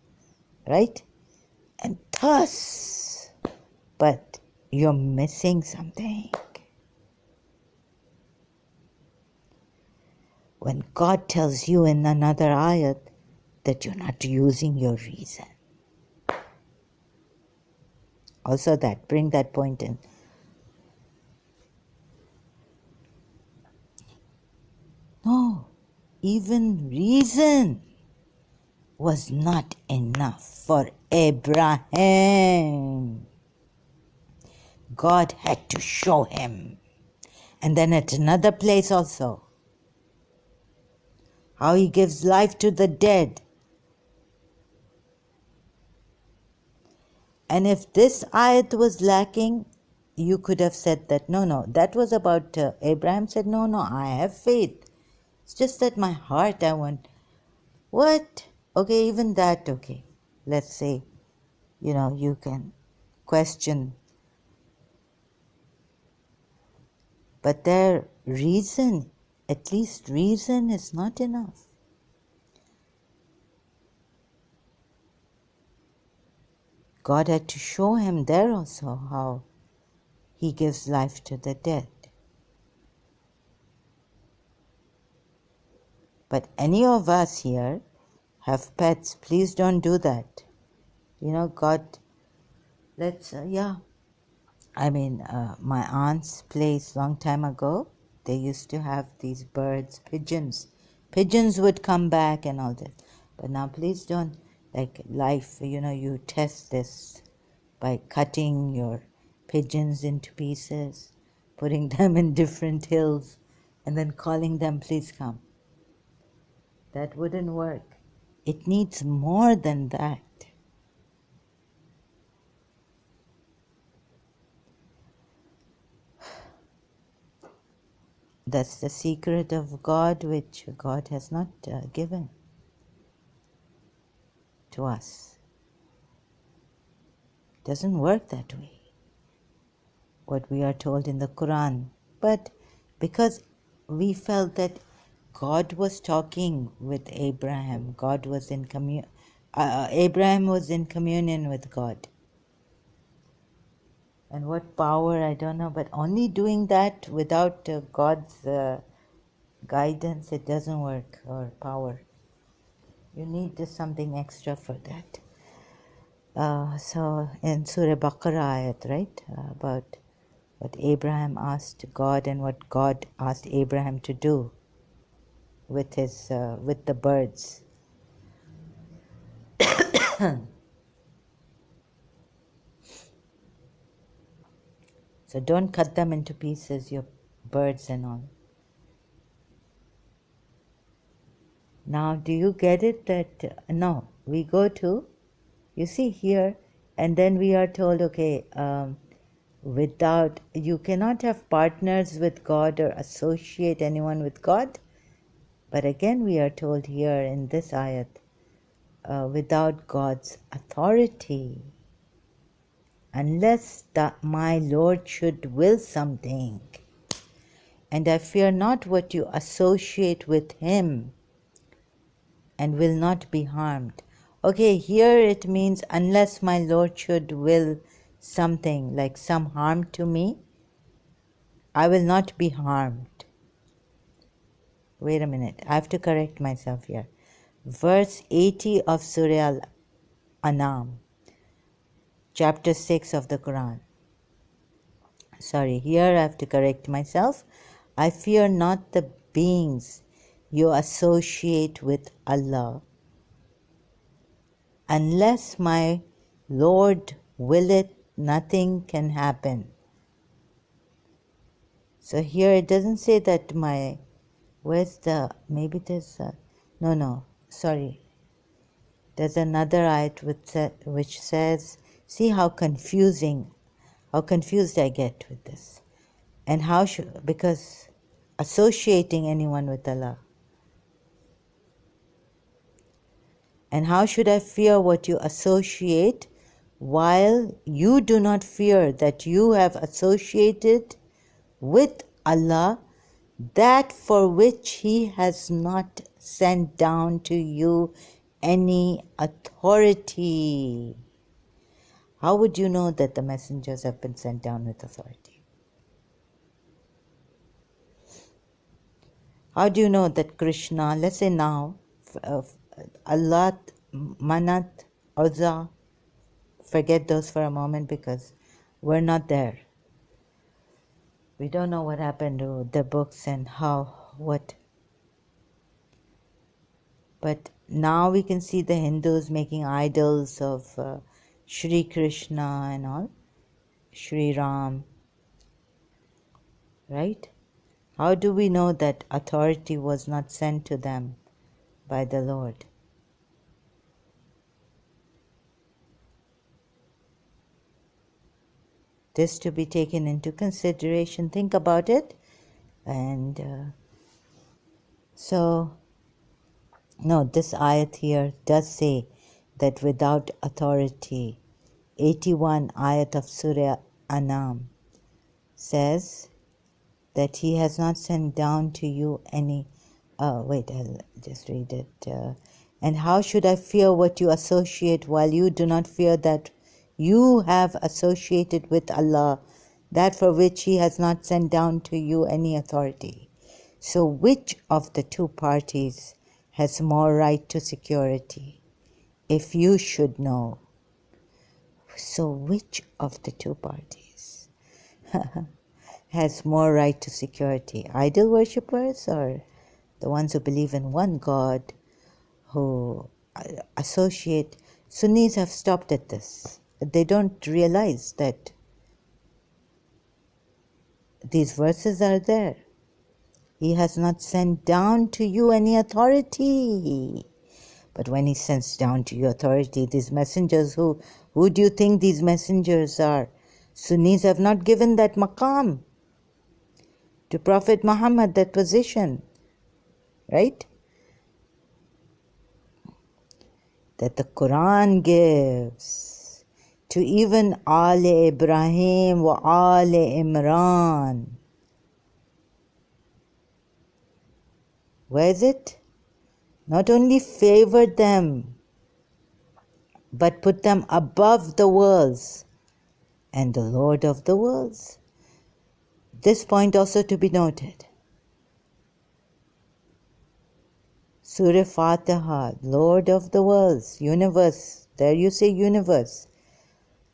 right? And thus, but you're missing something. When God tells you in another ayat that you're not using your reason. Also that, bring that point in. No, even reason was not enough for Ibrahim. God had to show him. And then at another place also, how he gives life to the dead. And if this ayat was lacking, you could have said that, no, that was about Abraham said, no, I have faith. It's just that my heart, I want, what? Okay, even that, okay. Let's say, you can question. But their reason, at least reason is not enough. God had to show him there also how he gives life to the dead. But any of us here have pets, please don't do that. God, my aunt's place long time ago, they used to have these birds, pigeons. Pigeons would come back and all that. But now please don't, like life, you test this by cutting your pigeons into pieces, putting them in different hills, and then calling them, please come. That wouldn't work. It needs more than that. That's the secret of God, which God has not given to us. It doesn't work that way, what we are told in the Quran. But because we felt that God was talking with Abraham, Abraham was in communion with God. And what power, I don't know, but only doing that without God's guidance, it doesn't work, or power. You need just something extra for that. So in Surah Baqarah ayat, right, about what Abraham asked God and what God asked Abraham to do with the birds. So don't cut them into pieces, your birds and all. Now, do you get it that, no, we go to, you see here, and then we are told, okay, you cannot have partners with God or associate anyone with God. But again, we are told here in this ayat, without God's authority, unless my Lord should will something, and I fear not what you associate with him, and will not be harmed. Okay, here it means unless my Lord should will something, like some harm to me, I will not be harmed. Wait a minute, I have to correct myself here. Verse 80 of Surah Al-An'am, chapter 6 of the Quran. Sorry, here I have to correct myself. I fear not the beings you associate with Allah. unless my Lord will it, nothing can happen. So here it doesn't say that where's the, maybe there's a, sorry. There's another ayat which says, see how confused I get with this. And because associating anyone with Allah. And how should I fear what you associate while you do not fear that you have associated with Allah that for which He has not sent down to you any authority? How would you know that the messengers have been sent down with authority? How do you know that Krishna, let's say now, Allah, Manat, Uzza, forget those for a moment because we're not there. We don't know what happened to the books and what. But now we can see the Hindus making idols of Shri Krishna and all, Shri Ram, right? How do we know that authority was not sent to them by the Lord? This to be taken into consideration. Think about it. And this ayat here does say that without authority, 81 ayat of Surah Anam says that He has not sent down to you any. Wait, I'll just read it. And how should I fear what you associate while you do not fear that you have associated with Allah, that for which He has not sent down to you any authority? So which of the two parties has more right to security, if you should know? So which of the two parties has more right to security? Idol worshippers or the ones who believe in one God, who associate? Sunnis have stopped at this. They don't realize that these verses are there. He has not sent down to you any authority. But when He sends down to you authority, these messengers, who do you think these messengers are? Sunnis have not given that maqam to Prophet Muhammad, that position, right? That the Quran gives to even Ali Ibrahim wa Ali Imran. Where is it? Not only favored them, but put them above the worlds and the Lord of the worlds. This point also to be noted. Surah Fatiha, Lord of the worlds, universe. There you say universe.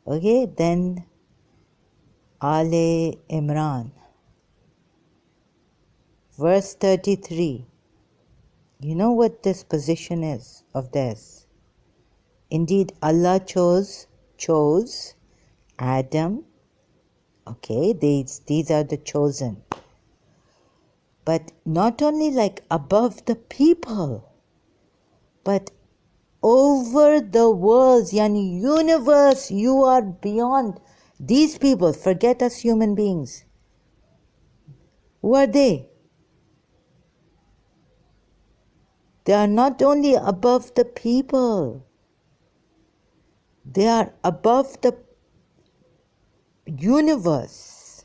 Okay, then Ali Imran. Verse 33. You know what this position is of theirs? Indeed, Allah chose Adam. Okay, these are the chosen. But not only like above the people, but over the worlds, yani universe, you are beyond these people. Forget us human beings. Who are they? They are not only above the people, they are above the universe,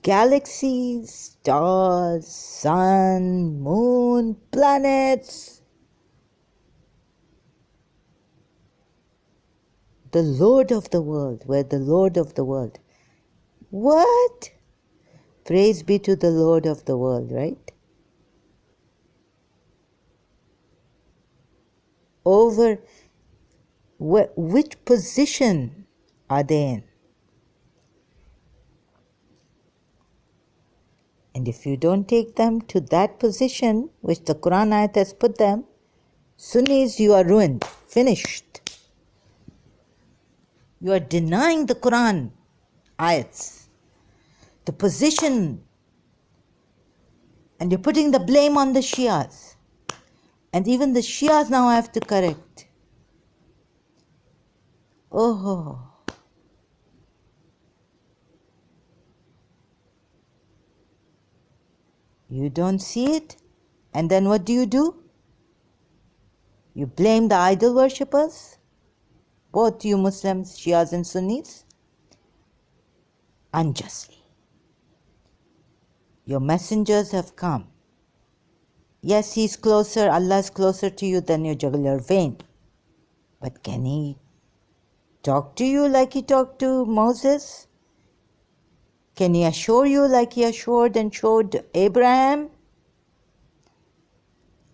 galaxies, stars, sun, moon, planets. The Lord of the world, we're the Lord of the world. What? Praise be to the Lord of the world, right? Over which position are they in? And if you don't take them to that position, which the Quran ayat has put them, Sunnis, you are ruined, finished. You are denying the Quran ayats, the position, and you're putting the blame on the Shias. And even the Shias now have to correct. Oh, you don't see it? And then what do? You blame the idol worshippers? Both you Muslims, Shias and Sunnis? Unjustly. Your messengers have come. Yes, he's closer, Allah is closer to you than your jugular vein. But can he talk to you like he talked to Moses? Can he assure you like he assured and showed Abraham?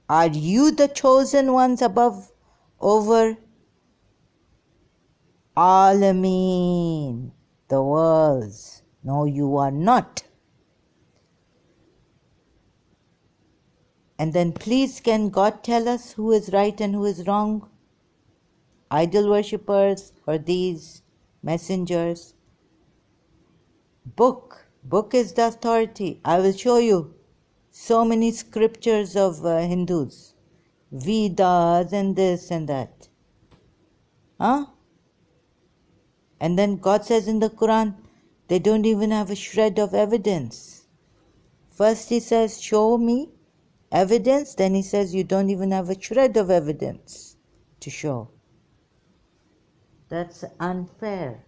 Are you the chosen ones above, over Alameen, the worlds? No, you are not. And then please, can God tell us who is right and who is wrong? Idol worshippers or these messengers? Book is the authority. I will show you so many scriptures of Hindus, Vedas and this and that. Huh? And then God says in the Quran, they don't even have a shred of evidence. First he says, show me evidence. Then he says, you don't even have a shred of evidence to show. That's unfair.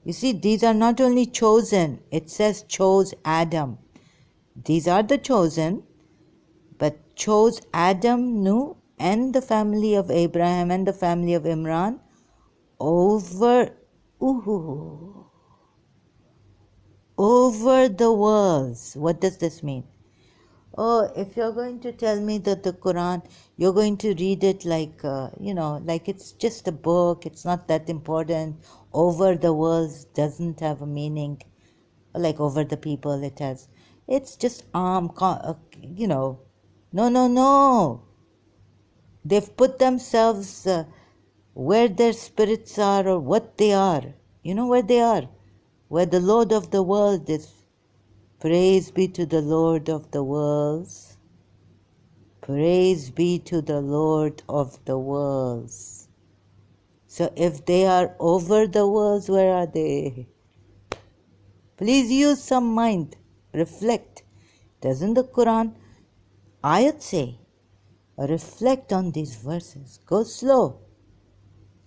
You see, these are not only chosen, it says chose Adam. These are the chosen, but chose Adam, Nuh, and the family of Abraham and the family of Imran over, over the worlds. What does this mean? Oh, if you're going to tell me that the Quran, you're going to read it like, like it's just a book, it's not that important. Over the worlds doesn't have a meaning. Like over the people it has. It's just, No, no, no. They've put themselves where their spirits are or what they are. You know where they are? Where the Lord of the world is. Praise be to the Lord of the worlds. Praise be to the Lord of the worlds. So if they are over the worlds, where are they? Please use some mind. Reflect. Doesn't the Quran ayat say? Reflect on these verses. Go slow.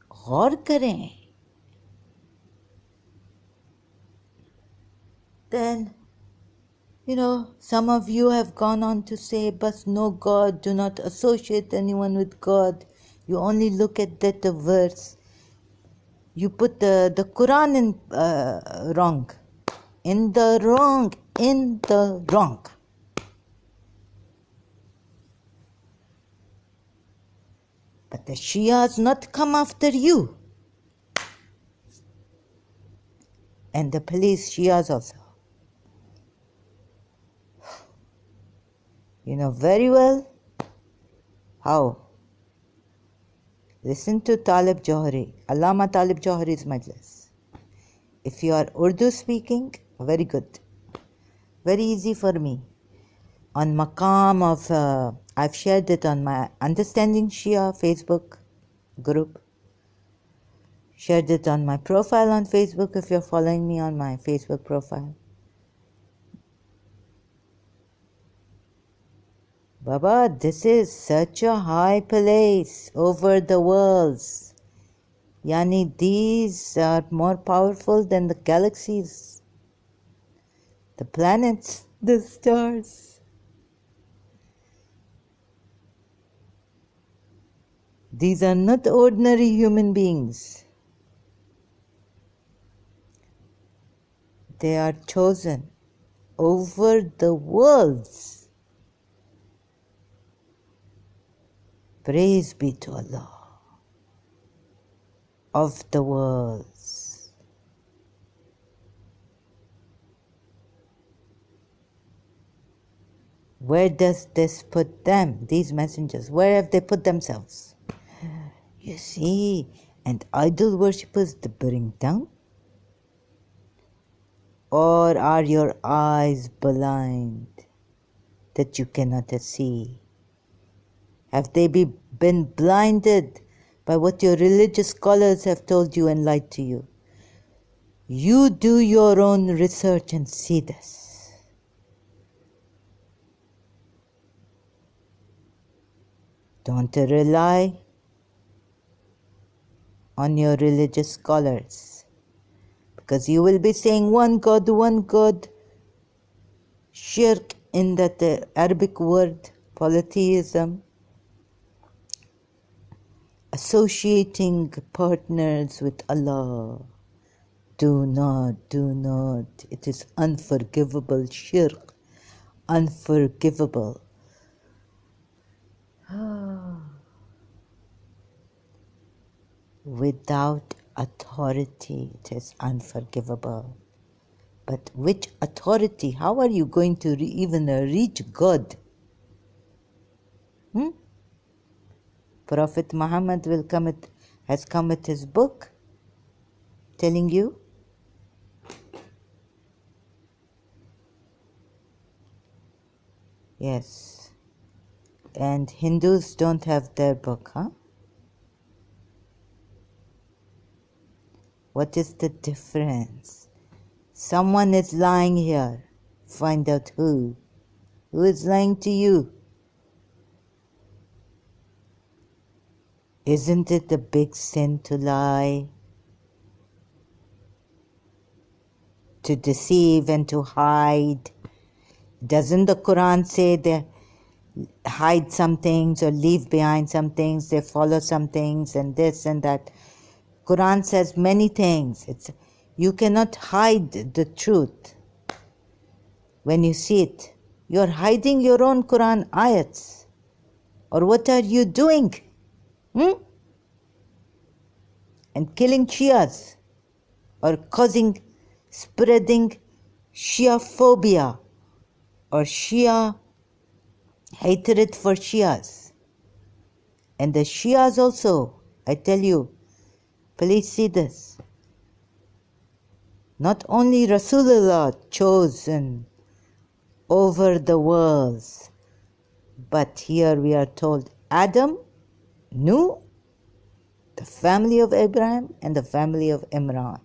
गौर करें. Then, some of you have gone on to say, but no God, do not associate anyone with God. You only look at that verse. You put the Quran in wrong. In the wrong. But the Shias not come after you. And the police Shias also. You know very well how. Listen to Talib Johari, Allama Talib Johari's majlis. If you are Urdu speaking, very good. Very easy for me. On Maqam of, I've shared it on my Understanding Shia Facebook group. Shared it on my profile on Facebook if you're following me on my Facebook profile. Baba, this is such a high place over the worlds. Yani, these are more powerful than the galaxies, the planets, the stars. These are not ordinary human beings. They are chosen over the worlds. Praise be to Allah of the worlds. Where does this put them, these messengers? Where have they put themselves? You see, and idol worshippers they bring down? Or are your eyes blind that you cannot see? Have they been blinded by what your religious scholars have told you and lied to you? You do your own research and see this. Don't rely on your religious scholars, because you will be saying one God, shirk in that Arabic word, polytheism, associating partners with Allah. Do not. It is unforgivable shirk. Unforgivable. Without authority, it is unforgivable. But which authority? How are you going to even reach God? Prophet Muhammad has come with his book telling you. Yes. And Hindus don't have their book, huh? What is the difference? Someone is lying here. Find out who. Who is lying to you? Isn't it a big sin to lie? To deceive and to hide? Doesn't the Quran say they hide some things or leave behind some things, they follow some things and this and that? Quran says many things. You cannot hide the truth when you see it. You're hiding your own Quran ayats. Or what are you doing? And killing Shias or spreading Shia phobia or Shia hatred for Shias. And the Shias also, I tell you, please see this. Not only Rasulullah chosen over the worlds, but here we are told Adam, Nuh, the family of Ibrahim and the family of Imran.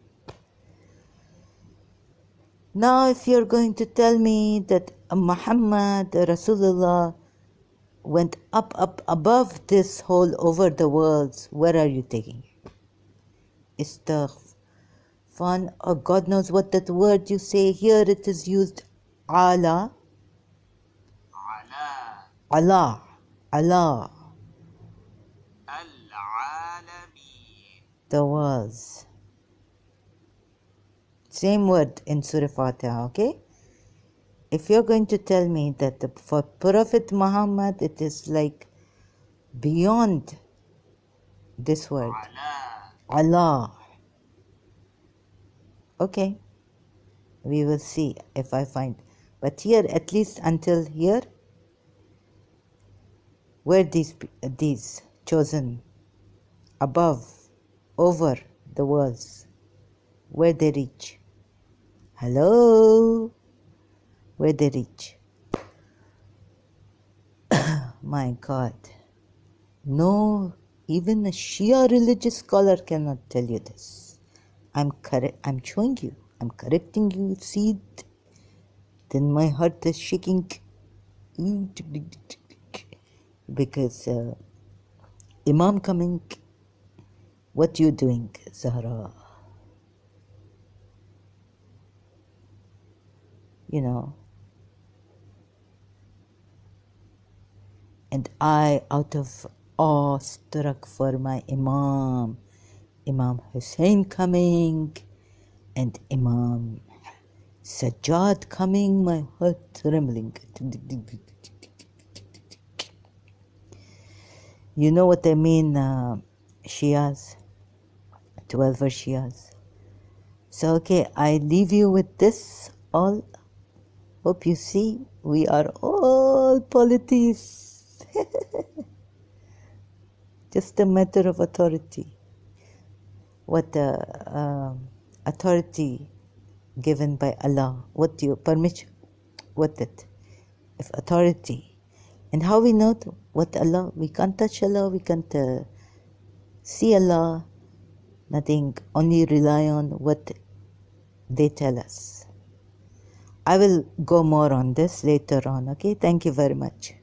Now if you're going to tell me that Muhammad, Rasulullah, went up above this whole over the worlds, where are you taking it? Istaghfar, or God knows what that word you say here, it is used Allah. Allah. The worlds. Same word in Surah Fatiha, okay? If you're going to tell me that for Prophet Muhammad it is like beyond this word, Allah. Okay, we will see if I find. But here, at least until here, where these chosen above, over the worlds, where they reach. Hello? Where they reach. My God. No, even a Shia religious scholar cannot tell you this. I'm showing you. I'm correcting you. See it? Then my heart is shaking. Because Imam coming. What you doing, Zahra? You know. And I, out of awe, struck for my Imam Hussein coming, and Imam Sajjad coming, my heart trembling. You know what I mean, Shias, 12 Shias. So, okay, I leave you with this all. Hope you see we are all polytheists. Just a matter of authority. What the authority given by Allah, what you permission, what it, if authority, and how we know what Allah, we can't touch Allah, we can't see Allah, nothing, only rely on what they tell us. I will go more on this later on, okay? Thank you very much.